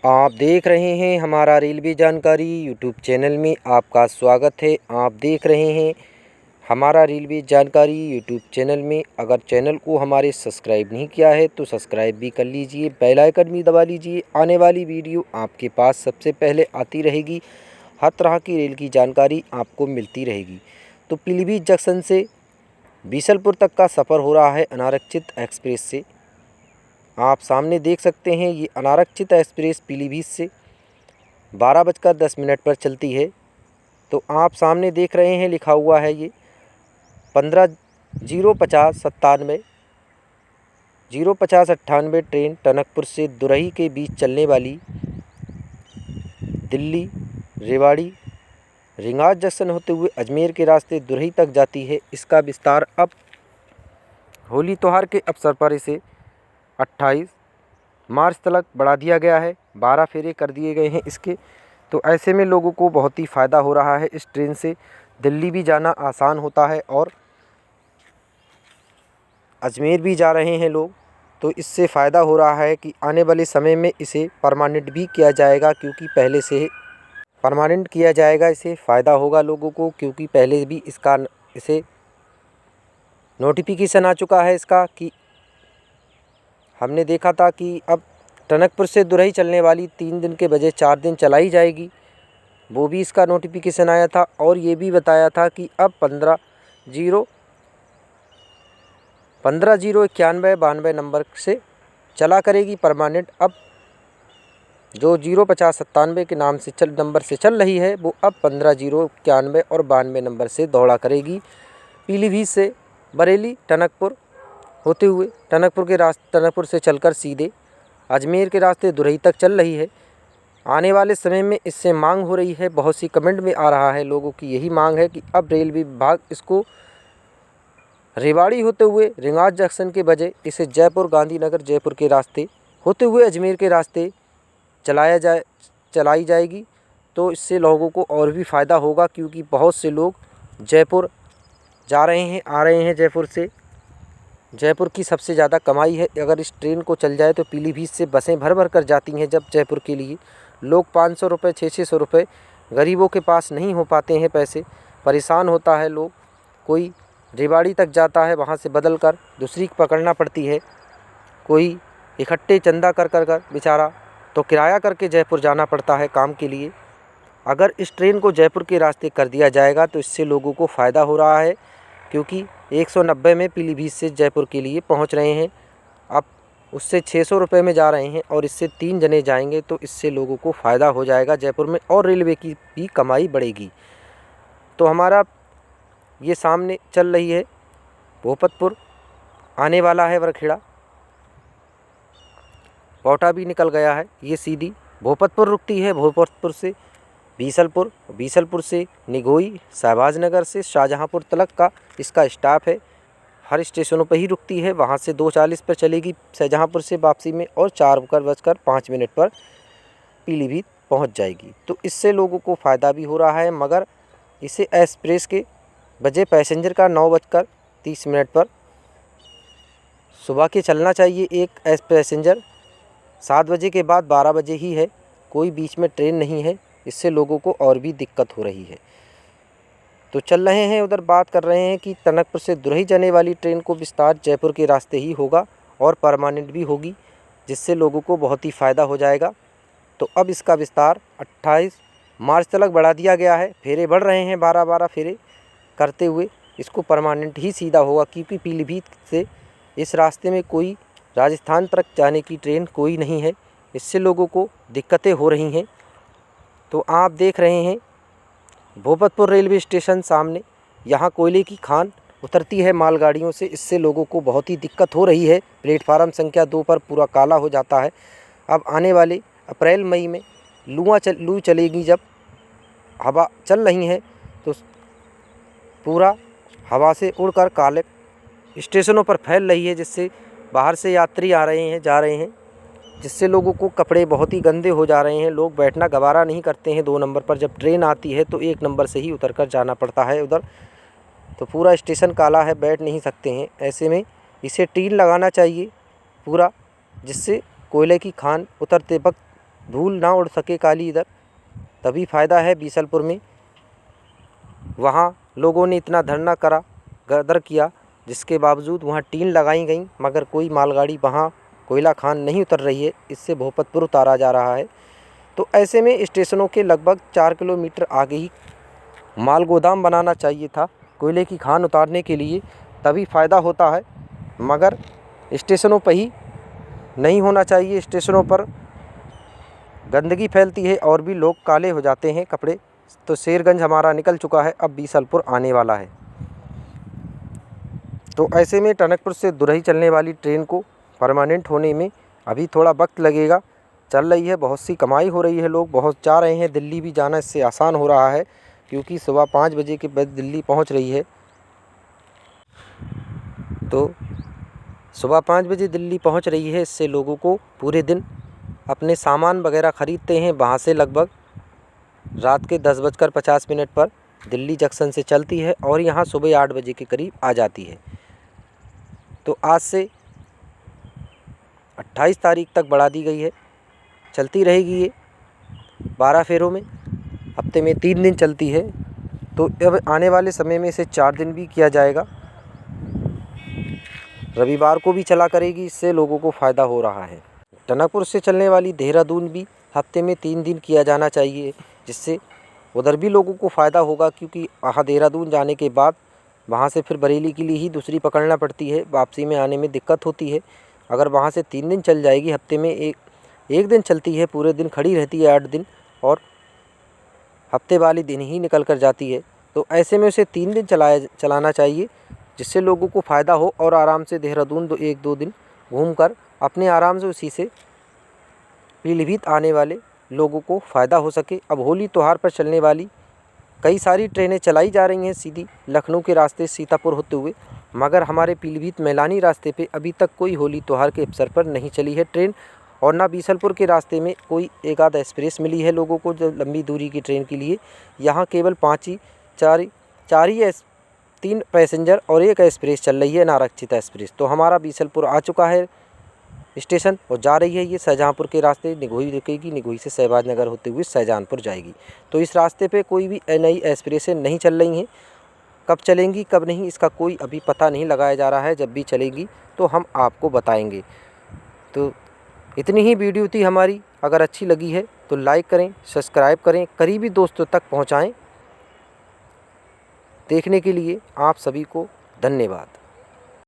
आप देख रहे हैं हमारा रेलवे जानकारी यूट्यूब चैनल में आपका स्वागत है। आप देख रहे हैं हमारा रेलवे जानकारी यूट्यूब चैनल में। अगर चैनल को हमारे सब्सक्राइब नहीं किया है तो सब्सक्राइब भी कर लीजिए, बेल आइकन भी दबा लीजिए। आने वाली वीडियो आपके पास सबसे पहले आती रहेगी। हर तरह की रेल की जानकारी आपको मिलती रहेगी। तो पीलीभीत जंक्शन से बीसलपुर तक का सफ़र हो रहा है अनारक्षित एक्सप्रेस से। आप सामने देख सकते हैं ये अनारक्षित एक्सप्रेस पीलीभीत से 12:10 पर चलती है। तो आप सामने देख रहे हैं लिखा हुआ है ये 15:050:97 0:50:98 ट्रेन टनकपुर से दुरही के बीच चलने वाली दिल्ली रेवाड़ी रिंगास जंक्शन होते हुए अजमेर के रास्ते दुरही तक जाती है। इसका विस्तार अब होली त्यौहार के अवसर पर इसे 28 मार्च तक बढ़ा दिया गया है। 12 फेरे कर दिए गए हैं इसके। तो ऐसे में लोगों को बहुत ही फ़ायदा हो रहा है। इस ट्रेन से दिल्ली भी जाना आसान होता है और अजमेर भी जा रहे हैं लोग। तो इससे फ़ायदा हो रहा है कि आने वाले समय में इसे परमानेंट भी किया जाएगा, क्योंकि पहले से परमानेंट किया जाएगा। इसे फ़ायदा होगा लोगों को, क्योंकि पहले भी इसे नोटिफिकेशन आ चुका है इसका कि हमने देखा था कि अब टनकपुर से दुरही चलने वाली 3 दिन के बजाय 4 दिन चलाई जाएगी। वो भी इसका नोटिफिकेशन आया था और ये भी बताया था कि अब 15:091-92 नंबर से चला करेगी परमानेंट। अब जो 0:50:97 के नाम से नंबर से चल रही है वो अब 15:091 और 92 नंबर से दौड़ा करेगी। पीलीभीत से बरेली टनकपुर होते हुए टनकपुर से चलकर सीधे अजमेर के रास्ते दुरही तक चल रही है। आने वाले समय में इससे मांग हो रही है। बहुत सी कमेंट में आ रहा है, लोगों की यही मांग है कि अब रेलवे विभाग इसको रेवाड़ी होते हुए रिंगास जंक्शन के बजाय इसे जयपुर गांधीनगर जयपुर के रास्ते होते हुए अजमेर के रास्ते चलाई जाएगी। तो इससे लोगों को और भी फ़ायदा होगा, क्योंकि बहुत से लोग जयपुर जा रहे हैं, आ रहे हैं जयपुर से। जयपुर की सबसे ज़्यादा कमाई है। अगर इस ट्रेन को चल जाए तो पीलीभीत से बसें भर भर कर जाती हैं जब जयपुर के लिए। लोग 500 रुपये 600 रुपये गरीबों के पास नहीं हो पाते हैं पैसे, परेशान होता है लोग। कोई रेवाड़ी तक जाता है, वहाँ से बदल कर दूसरी पकड़ना पड़ती है। कोई इकट्ठे चंदा कर बेचारा तो किराया करके जयपुर जाना पड़ता है काम के लिए। अगर इस ट्रेन को जयपुर के रास्ते कर दिया जाएगा तो इससे लोगों को फ़ायदा हो रहा है, क्योंकि 190 में पीलीभीत से जयपुर के लिए पहुंच रहे हैं। अब उससे 600 रुपये में जा रहे हैं और इससे 3 जने जाएंगे। तो इससे लोगों को फ़ायदा हो जाएगा जयपुर में और रेलवे की भी कमाई बढ़ेगी। तो हमारा ये सामने चल रही है भोपतपुर, आने वाला है वरखेड़ा, पौटा भी निकल गया है। ये सीधी भोपतपुर रुकती है। भोपतपुर से बीसलपुर, बीसलपुर से निगोई, शहबाजनगर से शाहजहाँपुर तक का इसका स्टाफ है। हर स्टेशनों पर ही रुकती है। वहाँ से 2:40 पर चलेगी शाहजहाँपुर से वापसी में और 4:05 पर पीलीभीत पहुँच जाएगी। तो इससे लोगों को फ़ायदा भी हो रहा है, मगर इसे एक्सप्रेस के बजाय पैसेंजर का 9:30 पर सुबह के चलना चाहिए। एक पैसेंजर 7 बजे के बाद 12 बजे ही है, कोई बीच में ट्रेन नहीं है। इससे लोगों को और भी दिक्कत हो रही है। तो चल रहे हैं उधर, बात कर रहे हैं कि टनकपुर से दुरही जाने वाली ट्रेन को विस्तार जयपुर के रास्ते ही होगा और परमानेंट भी होगी, जिससे लोगों को बहुत ही फ़ायदा हो जाएगा। तो अब इसका विस्तार 28 मार्च तक बढ़ा दिया गया है। फेरे बढ़ रहे हैं, 12-12 फेरे करते हुए इसको परमानेंट ही सीधा होगा, क्योंकि पीलीभीत से इस रास्ते में कोई राजस्थान तक जाने की ट्रेन कोई नहीं है। इससे लोगों को दिक्कतें हो रही हैं। तो आप देख रहे हैं भोपतपुर रेलवे स्टेशन सामने, यहाँ कोयले की खान उतरती है मालगाड़ियों से। इससे लोगों को बहुत ही दिक्कत हो रही है। प्लेटफार्म संख्या 2 पर पूरा काला हो जाता है। अब आने वाले अप्रैल मई में लू चलेगी, जब हवा चल रही है तो पूरा हवा से उड़कर काले स्टेशनों पर फैल रही है, जिससे बाहर से यात्री आ रहे हैं, जा रहे हैं, जिससे लोगों को कपड़े बहुत ही गंदे हो जा रहे हैं। लोग बैठना गवारा नहीं करते हैं 2 नंबर पर। जब ट्रेन आती है तो 1 नंबर से ही उतरकर जाना पड़ता है उधर। तो पूरा स्टेशन काला है, बैठ नहीं सकते हैं। ऐसे में इसे टीन लगाना चाहिए पूरा, जिससे कोयले की खान उतरते वक्त धूल ना उड़ सके काली इधर, तभी फ़ायदा है बीसलपुर में। वहाँ लोगों ने इतना धरना करा, गदर किया, जिसके बावजूद वहाँ टीन लगाई गई, मगर कोई मालगाड़ी वहाँ कोयला खान नहीं उतर रही है। इससे भोपतपुर उतारा जा रहा है। तो ऐसे में स्टेशनों के लगभग 4 किलोमीटर आगे ही माल गोदाम बनाना चाहिए था कोयले की खान उतारने के लिए, तभी फ़ायदा होता है। मगर स्टेशनों पर ही नहीं होना चाहिए। स्टेशनों पर गंदगी फैलती है और भी लोग काले हो जाते हैं कपड़े। तो शेरगंज हमारा निकल चुका है, अब बीसलपुर आने वाला है। तो ऐसे में टनकपुर से दुरही चलने वाली ट्रेन को परमानेंट होने में अभी थोड़ा वक्त लगेगा। चल रही है, बहुत सी कमाई हो रही है, लोग बहुत जा रहे हैं। दिल्ली भी जाना इससे आसान हो रहा है, क्योंकि सुबह 5 बजे के बाद दिल्ली पहुंच रही है। तो सुबह 5 बजे दिल्ली पहुंच रही है। इससे लोगों को पूरे दिन अपने सामान वगैरह ख़रीदते हैं। वहाँ से लगभग रात के 10:50 पर दिल्ली जंक्शन से चलती है और यहाँ सुबह 8 बजे के करीब आ जाती है। तो आज से 28 तारीख तक बढ़ा दी गई है। चलती रहेगी ये 12 फेरों में, हफ्ते में 3 दिन चलती है। तो अब आने वाले समय में इसे 4 दिन भी किया जाएगा, रविवार को भी चला करेगी। इससे लोगों को फ़ायदा हो रहा है। टनकपुर से चलने वाली देहरादून भी हफ्ते में 3 दिन किया जाना चाहिए, जिससे उधर भी लोगों को फ़ायदा होगा। क्योंकि वहाँ देहरादून जाने के बाद वहाँ से फिर बरेली के लिए ही दूसरी पकड़ना पड़ती है, वापसी में आने में दिक्कत होती है। अगर वहाँ से 3 दिन चल जाएगी, हफ्ते में एक दिन चलती है, पूरे दिन खड़ी रहती है 8 दिन, और हफ्ते वाले दिन ही निकल कर जाती है। तो ऐसे में उसे 3 दिन चलाना चाहिए, जिससे लोगों को फ़ायदा हो और आराम से देहरादून 1-2 दिन घूमकर अपने आराम से उसी से पीलीभीत आने वाले लोगों को फ़ायदा हो सके। अब होली त्यौहार पर चलने वाली कई सारी ट्रेनें चलाई जा रही हैं सीधी लखनऊ के रास्ते सीतापुर होते हुए, मगर हमारे पीलीभीत मैलानी रास्ते पे अभी तक कोई होली त्यौहार के अवसर पर नहीं चली है ट्रेन। और ना बीसलपुर के रास्ते में कोई एक आध एक्सप्रेस मिली है लोगों को जो लंबी दूरी की ट्रेन के लिए। यहाँ केवल 3 पैसेंजर और 1 एक्सप्रेस चल रही है, नारक्षित एक्सप्रेस। तो हमारा बीसलपुर आ चुका है स्टेशन और जा रही है ये शाहजहाँपुर के रास्ते। निगोई रुकेगी, निगोई से शहबाज नगर होते हुए शाहजहाँपुर जाएगी। तो इस रास्ते पे कोई भी नई एक्सप्रेसें नहीं चल रही हैं। कब चलेंगी कब नहीं, इसका कोई अभी पता नहीं लगाया जा रहा है। जब भी चलेगी तो हम आपको बताएंगे। तो इतनी ही वीडियो थी हमारी। अगर अच्छी लगी है तो लाइक करें, सब्सक्राइब करें, करीबी दोस्तों तक पहुँचाएँ। देखने के लिए आप सभी को धन्यवाद।